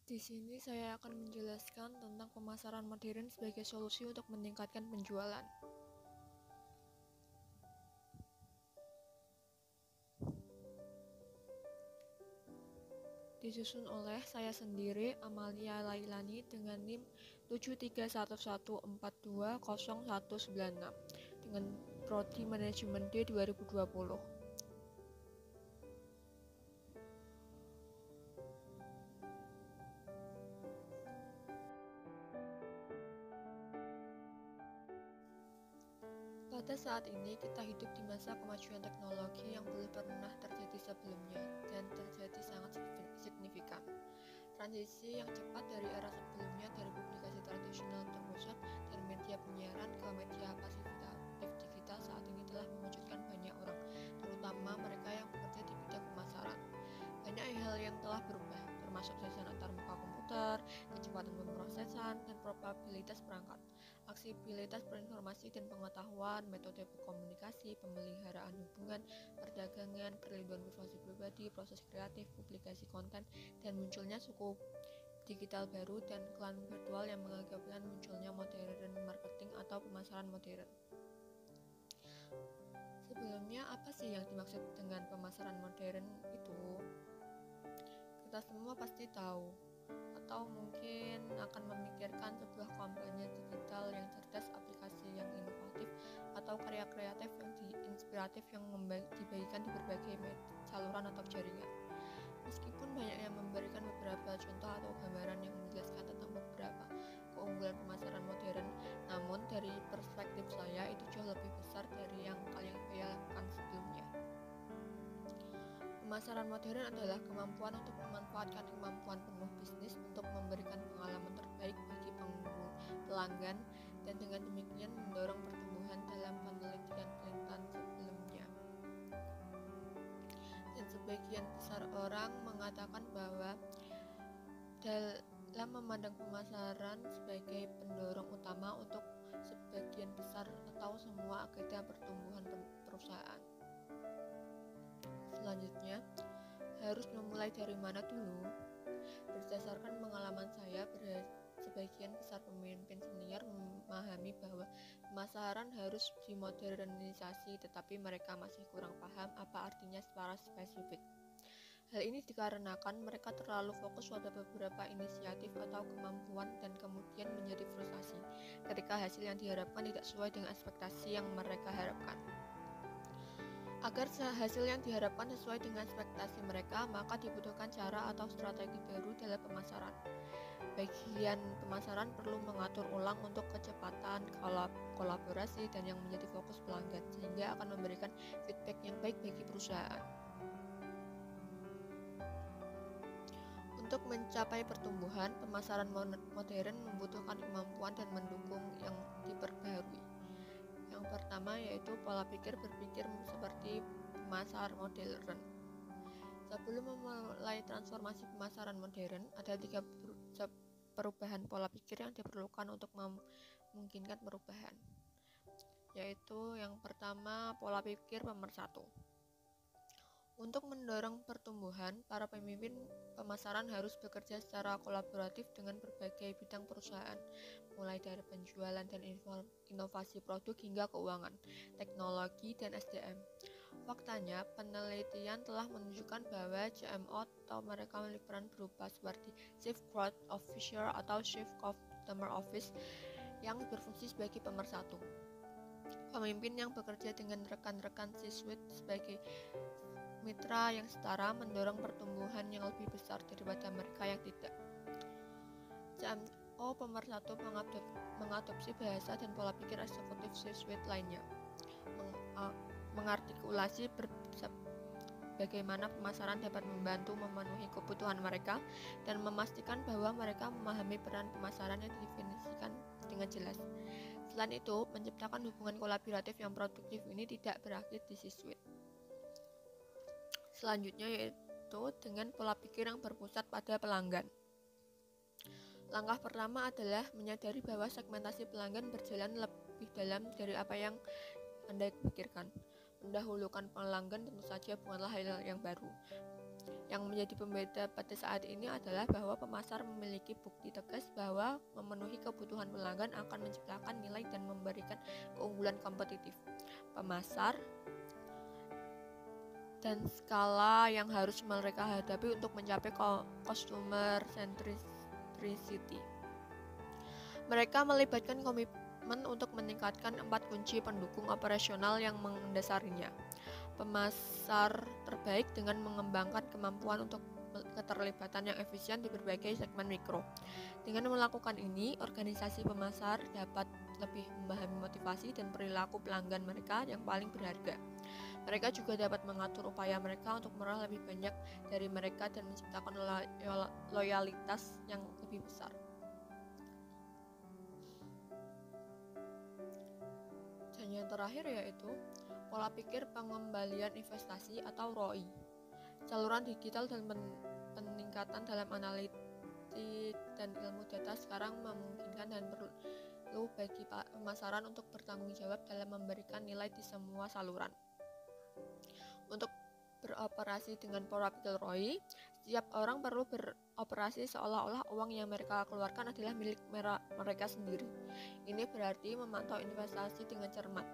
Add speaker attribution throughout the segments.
Speaker 1: Di sini saya akan menjelaskan tentang pemasaran modern sebagai solusi untuk meningkatkan penjualan. Disusun oleh saya sendiri, Amalia Lailani, dengan NIM 7311420196 dengan Prodi Manajemen D 2020. Pada saat ini, kita hidup di masa kemajuan teknologi yang belum pernah terjadi sebelumnya dan terjadi sangat signifikan. Transisi yang cepat dari era sebelumnya, dari publikasi tradisional terpusat dan media penyiaran ke media pasif digital, saat ini telah mewujudkan banyak orang, terutama mereka yang bekerja di bidang pemasaran. Banyak hal yang telah berubah, termasuk jaringan antar muka komputer, kecepatan pemrosesan, dan probabilitas perangkat, aksesibilitas berinformasi dan pengetahuan, metode komunikasi, pemeliharaan hubungan, perdagangan, perlindungan privasi pribadi, proses kreatif, publikasi konten, dan munculnya suku digital baru dan klan virtual yang mengakibatkan munculnya modern marketing atau pemasaran modern. Sebelumnya, apa sih yang dimaksud dengan pemasaran modern itu? Kita semua pasti tahu, atau mungkin akan memikirkan sebuah kampanye digital yang cerdas, aplikasi yang inovatif, atau karya kreatif yang inspiratif yang dibagikan di berbagai saluran atau jaringan. Meskipun banyak yang memberikan beberapa contoh atau gambaran yang menjelaskan tentang beberapa keunggulan pemasaran modern, namun dari perspektif saya itu jauh lebih besar dari yang kalian bayangkan sebelumnya. Pemasaran modern adalah kemampuan untuk memanfaatkan kemampuan penuh bisnis untuk memberikan pengalaman terbaik bagi pelanggan dan dengan demikian mendorong pertumbuhan dalam penelitian sebelumnya. Dan sebagian besar orang mengatakan bahwa dalam memandang pemasaran sebagai pendorong utama untuk sebagian besar atau semua agenda pertumbuhan perusahaan. Selanjutnya, harus memulai dari mana dulu? Berdasarkan pengalaman saya, sebagian besar pemimpin senior memahami bahwa pemasaran harus dimodernisasi, tetapi mereka masih kurang paham apa artinya secara spesifik. Hal ini dikarenakan mereka terlalu fokus pada beberapa inisiatif atau kemampuan dan kemudian menjadi frustasi ketika hasil yang diharapkan tidak sesuai dengan ekspektasi yang mereka harapkan. Agar hasil yang diharapkan sesuai dengan ekspektasi mereka, maka dibutuhkan cara atau strategi baru dalam pemasaran. Bagian pemasaran perlu mengatur ulang untuk kecepatan, kolaborasi, dan yang menjadi fokus pelanggan, sehingga akan memberikan feedback yang baik bagi perusahaan. Untuk mencapai pertumbuhan, pemasaran modern membutuhkan kemampuan dan mendukung yang diperbaharui. Yang pertama yaitu pola pikir berpikir seperti pemasar modern. Sebelum memulai transformasi pemasaran modern, ada 3 perubahan pola pikir yang diperlukan untuk memungkinkan perubahan. Yaitu yang pertama, pola pikir pemersatu. Untuk mendorong pertumbuhan, para pemimpin pemasaran harus bekerja secara kolaboratif dengan berbagai bidang perusahaan, mulai dari penjualan dan inovasi produk hingga keuangan, teknologi, dan SDM. Faktanya, penelitian telah menunjukkan bahwa CMO atau mereka memiliki peran berupa seperti Chief Growth Officer atau Chief Customer Office yang berfungsi sebagai pemersatu. Pemimpin yang bekerja dengan rekan-rekan C-suite sebagai mitra yang setara mendorong pertumbuhan yang lebih besar daripada mereka yang tidak. CMO pemersatu mengadopsi bahasa dan pola pikir eksekutif C-suite lainnya, mengartikulasi bagaimana pemasaran dapat membantu memenuhi kebutuhan mereka dan memastikan bahwa mereka memahami peran pemasaran yang didefinisikan dengan jelas. Selain itu, menciptakan hubungan kolaboratif yang produktif ini tidak berakhir di C-suite. Selanjutnya yaitu dengan pola pikir yang berpusat pada pelanggan. Langkah pertama adalah menyadari bahwa segmentasi pelanggan berjalan lebih dalam dari apa yang Anda pikirkan. Mendahulukan pelanggan tentu saja bukanlah hal yang baru. Yang menjadi pembeda pada saat ini adalah bahwa pemasar memiliki bukti tegas bahwa memenuhi kebutuhan pelanggan akan menciptakan nilai dan memberikan keunggulan kompetitif. Pemasar dan skala yang harus mereka hadapi untuk mencapai customer centricity. Mereka melibatkan komitmen untuk meningkatkan 4 kunci pendukung operasional yang mendasarinya. Pemasar terbaik dengan mengembangkan kemampuan untuk keterlibatan yang efisien di berbagai segmen mikro. Dengan melakukan ini, organisasi pemasar dapat lebih memahami motivasi dan perilaku pelanggan mereka yang paling berharga. Mereka juga dapat mengatur upaya mereka untuk meraih lebih banyak dari mereka dan menciptakan loyalitas yang lebih besar. Dan yang terakhir yaitu pola pikir pengembalian investasi atau ROI. Saluran digital dan peningkatan dalam analitik dan ilmu data sekarang memungkinkan dan perlu bagi pemasaran untuk bertanggung jawab dalam memberikan nilai di semua saluran. Untuk beroperasi dengan pola pikir ROI, setiap orang perlu beroperasi seolah-olah uang yang mereka keluarkan adalah milik mereka sendiri. Ini berarti memantau investasi dengan cermat,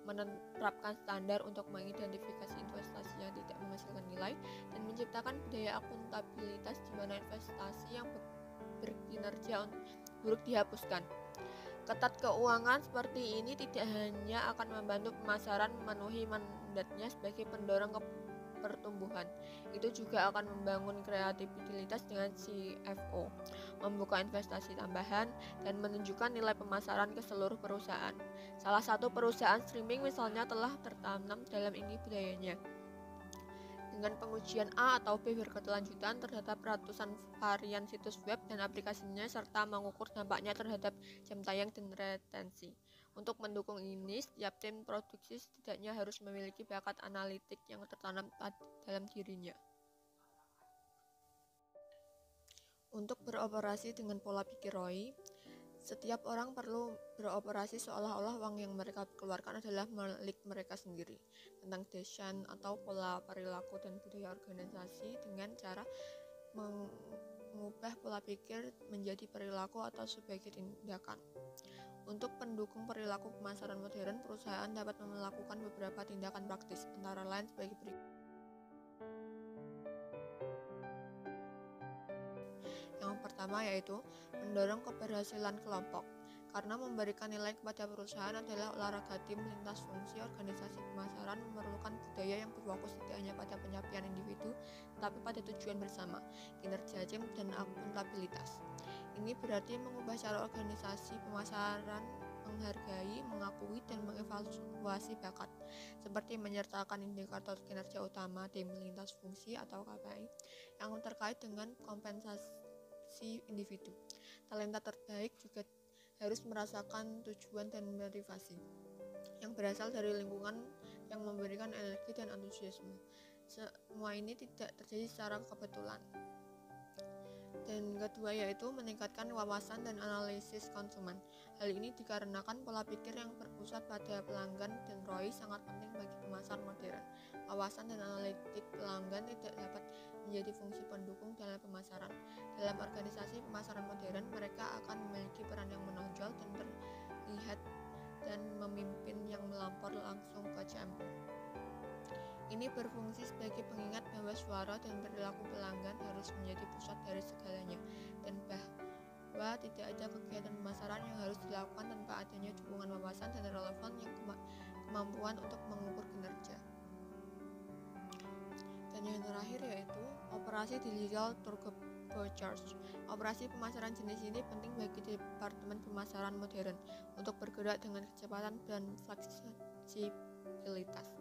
Speaker 1: menerapkan standar untuk mengidentifikasi investasi yang tidak menghasilkan nilai, dan menciptakan budaya akuntabilitas di mana investasi yang berkinerja buruk dihapuskan. Ketat keuangan seperti ini tidak hanya akan membantu pemasaran memenuhi mandatnya sebagai pendorong pertumbuhan, itu juga akan membangun kreativitas dengan CFO, membuka investasi tambahan, dan menunjukkan nilai pemasaran ke seluruh perusahaan. Salah satu perusahaan streaming misalnya telah tertanam dalam ini budayanya. Dengan pengujian A atau B berkelanjutan terhadap ratusan varian situs web dan aplikasinya serta mengukur dampaknya terhadap jam tayang dan retensi. Untuk mendukung ini, setiap tim produksi setidaknya harus memiliki bakat analitik yang tertanam dalam dirinya. Untuk beroperasi dengan pola pikir ROI, setiap orang perlu beroperasi seolah-olah uang yang mereka keluarkan adalah milik mereka sendiri. Tentang desain atau pola perilaku dan budaya organisasi dengan cara mengubah pola pikir menjadi perilaku atau sebagai tindakan. Untuk pendukung perilaku pemasaran modern, perusahaan dapat melakukan beberapa tindakan praktis, antara lain sebagai berikut. Yang pertama yaitu mendorong keberhasilan kelompok. Karena memberikan nilai kepada perusahaan adalah olahraga tim lintas fungsi, organisasi pemasaran memerlukan budaya yang berfokus tidak hanya pada pencapaian individu, tetapi pada tujuan bersama, kinerja tim, dan akuntabilitas. Ini berarti mengubah cara organisasi pemasaran menghargai, mengakui, dan mengevaluasi bakat, seperti menyertakan indikator kinerja utama tim lintas fungsi atau KPI yang terkait dengan kompensasi individu. Talenta terbaik juga harus merasakan tujuan dan motivasi yang berasal dari lingkungan yang memberikan energi dan antusiasme. Semua ini tidak terjadi secara kebetulan. Dan kedua yaitu meningkatkan wawasan dan analisis konsumen. Hal ini dikarenakan pola pikir yang berpusat pada pelanggan dan ROI sangat penting bagi pemasar modern. Wawasan dan analitik pelanggan tidak dapat menjadi fungsi pendukung dalam pemasaran. Dalam organisasi pemasaran modern, mereka akan memiliki peran yang menonjol dan terlihat dan memimpin yang melampau langsung ke CMO. Ini berfungsi sebagai pengingat bahwa suara dan perilaku pelanggan harus menjadi pusat dari segalanya, dan bahwa tidak ada kegiatan pemasaran yang harus dilakukan tanpa adanya dukungan wawasan dan relevan yang kemampuan untuk mengukur kinerja. Dan yang terakhir yaitu operasi digital turbocharge. Operasi pemasaran jenis ini penting bagi departemen pemasaran modern untuk bergerak dengan kecepatan dan fleksibilitas.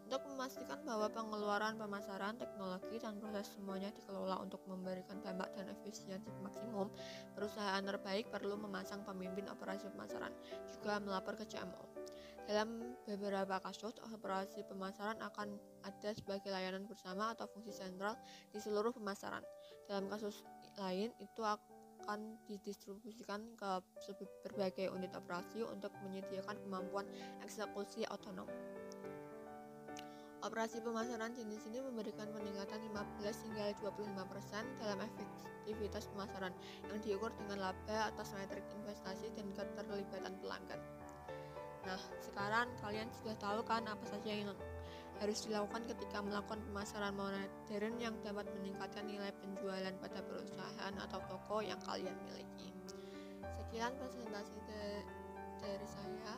Speaker 1: Untuk memastikan bahwa pengeluaran pemasaran, teknologi, dan proses semuanya dikelola untuk memberikan dampak dan efisiensi maksimum, perusahaan terbaik perlu memasang pemimpin operasi pemasaran, juga melapor ke CMO. Dalam beberapa kasus, operasi pemasaran akan ada sebagai layanan bersama atau fungsi sentral di seluruh pemasaran. Dalam kasus lain, itu akan didistribusikan ke berbagai unit operasi untuk menyediakan kemampuan eksekusi otonom. Operasi pemasaran jenis ini memberikan peningkatan 15 hingga 25% dalam efektivitas pemasaran yang diukur dengan laba atas metrik investasi dan keterlibatan pelanggan. Nah, sekarang kalian sudah tahu kan apa saja yang harus dilakukan ketika melakukan pemasaran modern yang dapat meningkatkan nilai penjualan pada perusahaan atau toko yang kalian miliki. Sekian presentasi dari saya.